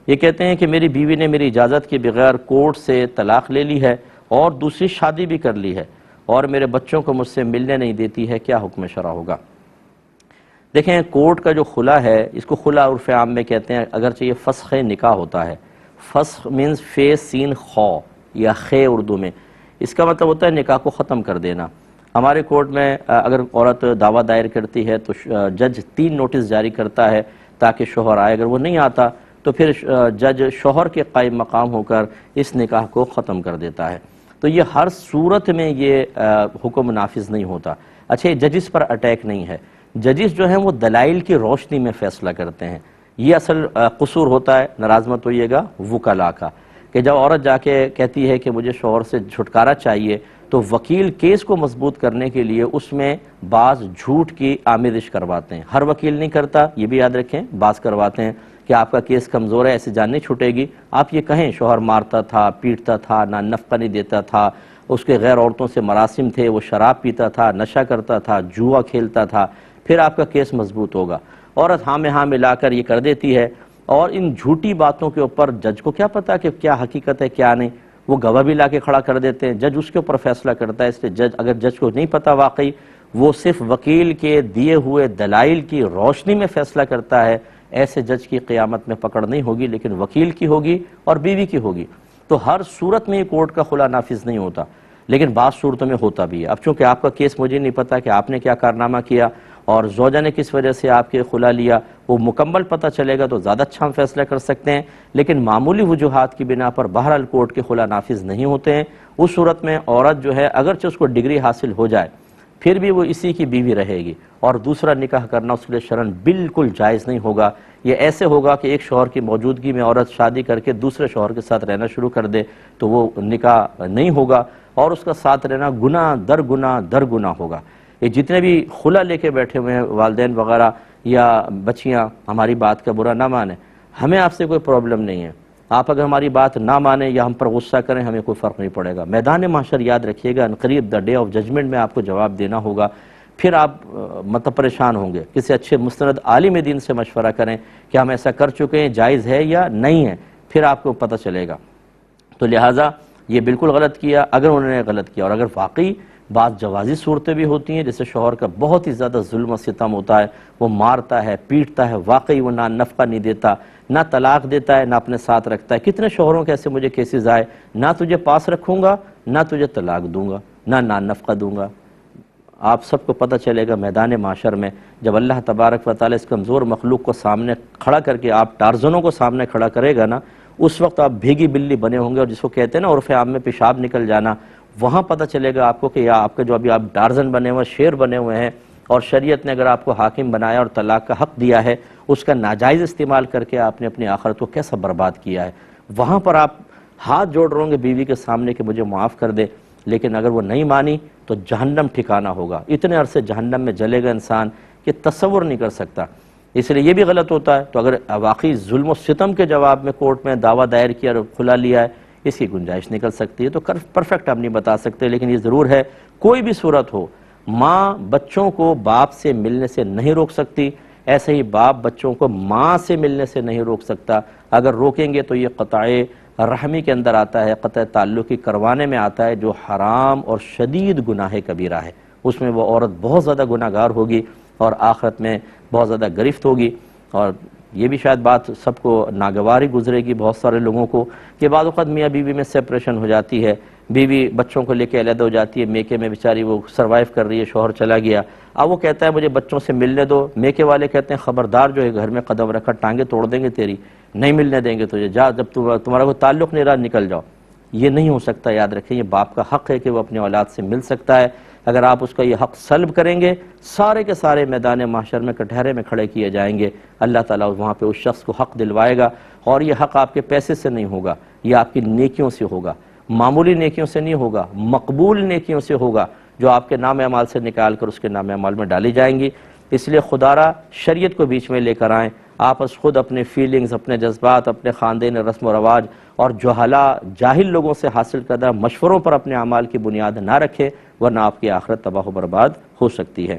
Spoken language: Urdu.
یہ کہتے ہیں کہ میری بیوی نے میری اجازت کے بغیر کورٹ سے طلاق لے لی ہے اور دوسری شادی بھی کر لی ہے اور میرے بچوں کو مجھ سے ملنے نہیں دیتی ہے، کیا حکم شرع ہوگا؟ دیکھیں، کورٹ کا جو خلا ہے، اس کو خلا عرف عام میں کہتے ہیں، اگرچہ یہ فسخ نکاح ہوتا ہے۔ فسخ مینز فے سین خو یا خے اردو میں، اس کا مطلب ہوتا ہے نکاح کو ختم کر دینا۔ ہمارے کورٹ میں اگر عورت دعویٰ دائر کرتی ہے تو جج 3 نوٹس جاری کرتا ہے تاکہ شوہر آئے، اگر وہ نہیں آتا تو پھر جج شوہر کے قائم مقام ہو کر اس نکاح کو ختم کر دیتا ہے۔ تو یہ ہر صورت میں یہ حکم نافذ نہیں ہوتا۔ اچھا، یہ ججز پر اٹیک نہیں ہے، ججز جو ہیں وہ دلائل کی روشنی میں فیصلہ کرتے ہیں۔ یہ اصل قصور ہوتا ہے، ناراض مت ہوئیے گا، وکلاء کا، کہ جب عورت جا کے کہتی ہے کہ مجھے شوہر سے چھٹکارا چاہیے تو وکیل کیس کو مضبوط کرنے کے لیے اس میں بعض جھوٹ کی آمیزش کرواتے ہیں۔ ہر وکیل نہیں کرتا، یہ بھی یاد رکھیں، بعض کرواتے ہیں کہ آپ کا کیس کمزور ہے، ایسے جان نہیں چھوٹے گی، آپ یہ کہیں شوہر مارتا تھا، پیٹتا تھا، نہ نفقہ نہیں دیتا تھا، اس کے غیر عورتوں سے مراسم تھے، وہ شراب پیتا تھا، نشہ کرتا تھا، جوا کھیلتا تھا، پھر آپ کا کیس مضبوط ہوگا۔ عورت ہاں میں ہاں ملا کر یہ کر دیتی ہے، اور ان جھوٹی باتوں کے اوپر جج کو کیا پتا کہ کیا حقیقت ہے کیا نہیں، وہ گواہ بھی لا کے کھڑا کر دیتے ہیں، جج اس کے اوپر فیصلہ کرتا ہے۔ اس لیے اگر جج کو نہیں پتا واقعی، وہ صرف وکیل کے دیے ہوئے دلائل کی روشنی میں فیصلہ کرتا ہے، ایسے جج کی قیامت میں پکڑ نہیں ہوگی، لیکن وکیل کی ہوگی اور بیوی کی ہوگی۔ تو ہر صورت میں یہ کورٹ کا خلا نافذ نہیں ہوتا، لیکن بعض صورتوں میں ہوتا بھی ہے۔ اب چونکہ آپ کا کیس مجھے نہیں پتا کہ آپ نے کیا کارنامہ کیا اور زوجہ نے کس وجہ سے آپ کے خلا لیا، وہ مکمل پتہ چلے گا تو زیادہ اچھا ہم فیصلہ کر سکتے ہیں، لیکن معمولی وجوہات کی بنا پر بہرحال کورٹ کے خلا نافذ نہیں ہوتے ہیں۔ اس صورت میں عورت جو ہے اگرچہ اس کو ڈگری حاصل ہو جائے پھر بھی وہ اسی کی بیوی رہے گی، اور دوسرا نکاح کرنا اس کے لیے شرعاً بالکل جائز نہیں ہوگا۔ یہ ایسے ہوگا کہ ایک شوہر کی موجودگی میں عورت شادی کر کے دوسرے شوہر کے ساتھ رہنا شروع کر دے تو وہ نکاح نہیں ہوگا، اور اس کا ساتھ رہنا گناہ در گناہ در گناہ ہوگا۔ یہ جتنے بھی خلا لے کے بیٹھے ہوئے ہیں والدین وغیرہ یا بچیاں، ہماری بات کا برا نہ مانیں، ہمیں آپ سے کوئی پرابلم نہیں ہے، آپ اگر ہماری بات نہ مانیں یا ہم پر غصہ کریں ہمیں کوئی فرق نہیں پڑے گا۔ میدان محشر یاد رکھیے گا، عنقریب دا ڈے آف ججمنٹ میں آپ کو جواب دینا ہوگا، پھر آپ مطلب پریشان ہوں گے۔ کسی اچھے مستند عالم دین سے مشورہ کریں کہ ہم ایسا کر چکے ہیں، جائز ہے یا نہیں ہے، پھر آپ کو پتہ چلے گا۔ تو لہٰذا یہ بالکل غلط کیا اگر انہوں نے غلط کیا، اور اگر واقعی بعض جوازی صورتیں بھی ہوتی ہیں جیسے شوہر کا بہت ہی زیادہ ظلم و ستم ہوتا ہے، وہ مارتا ہے، پیٹتا ہے، واقعی وہ نہ نفقہ نہیں دیتا، نہ طلاق دیتا ہے، نہ اپنے ساتھ رکھتا ہے۔ کتنے شوہروں کے ایسے مجھے کیسز آئے، نہ تجھے پاس رکھوں گا، نہ تجھے طلاق دوں گا، نہ نفقہ دوں گا۔ آپ سب کو پتہ چلے گا میدان معاشر میں جب اللہ تبارک و تعالیٰ اس کمزور مخلوق کو سامنے کھڑا کر کے آپ ٹارزنوں کو سامنے کھڑا کرے گا نا، اس وقت آپ بھیگی بلی بنے ہوں گے، اور جس کو کہتے ہیں نا عرف عام میں پیشاب نکل جانا، وہاں پتہ چلے گا آپ کو کہ یا آپ کے جو ابھی آپ ٹارزن بنے ہوئے شیر بنے ہوئے ہیں، اور شریعت نے اگر آپ کو حاکم بنایا اور طلاق کا حق دیا ہے، اس کا ناجائز استعمال کر کے آپ نے اپنی آخرت کو کیسا برباد کیا ہے۔ وہاں پر آپ ہاتھ جوڑ رہے ہوں گے بیوی کے سامنے کہ مجھے معاف کر دے، لیکن اگر وہ نہیں مانی تو جہنم ٹھکانہ ہوگا، اتنے عرصے جہنم میں جلے گا انسان کہ تصور نہیں کر سکتا۔ اس لیے یہ بھی غلط ہوتا ہے۔ تو اگر واقعی ظلم و ستم کے جواب میں کورٹ میں دعویٰ دائر کیا اور کھلا لیا ہے، اس کی گنجائش نکل سکتی ہے، تو پرفیکٹ ہم نہیں بتا سکتے، لیکن یہ ضرور ہے کوئی بھی صورت ہو، ماں بچوں کو باپ سے ملنے سے نہیں روک سکتی، ایسے ہی باپ بچوں کو ماں سے ملنے سے نہیں روک سکتا۔ اگر روکیں گے تو یہ قطع رحمی کے اندر آتا ہے، قطع تعلقی کروانے میں آتا ہے، جو حرام اور شدید گناہ کبیرہ ہے۔ اس میں وہ عورت بہت زیادہ گناہ گار ہوگی اور آخرت میں بہت زیادہ گرفت ہوگی۔ اور یہ بھی شاید بات سب کو ناگواری گزرے گی بہت سارے لوگوں کو کہ بعض اوقات میاں بیوی میں سیپریشن ہو جاتی ہے، بیوی بچوں کو لے کے علیحدہ ہو جاتی ہے، میکے میں بیچاری وہ سروائیو کر رہی ہے، شوہر چلا گیا، اب وہ کہتا ہے مجھے بچوں سے ملنے دو، میکے والے کہتے ہیں خبردار جو ہے گھر میں قدم رکھا ٹانگیں توڑ دیں گے تیری، نہیں ملنے دیں گے تجھے، جا جب تمہارا کوئی تعلق نہیں رہا نکل جاؤ۔ یہ نہیں ہو سکتا، یاد رکھیں یہ باپ کا حق ہے کہ وہ اپنی اولاد سے مل سکتا ہے۔ اگر آپ اس کا یہ حق سلب کریں گے، سارے کے سارے میدان محشر میں کٹہرے میں کھڑے کیے جائیں گے، اللہ تعالیٰ وہاں پہ اس شخص کو حق دلوائے گا، اور یہ حق آپ کے پیسے سے نہیں ہوگا، یہ آپ کی نیکیوں سے ہوگا، معمولی نیکیوں سے نہیں ہوگا، مقبول نیکیوں سے ہوگا، جو آپ کے نام اعمال سے نکال کر اس کے نام اعمال میں ڈالی جائیں گی۔ اس لیے خدا را شریعت کو بیچ میں لے کر آئیں، آپس خود اپنے فیلنگز، اپنے جذبات، اپنے خاندان رسم و رواج اور جاہل لوگوں سے حاصل کردہ مشوروں پر اپنے اعمال کی بنیاد نہ رکھیں، ورنہ آپ کی آخرت تباہ و برباد ہو سکتی ہے۔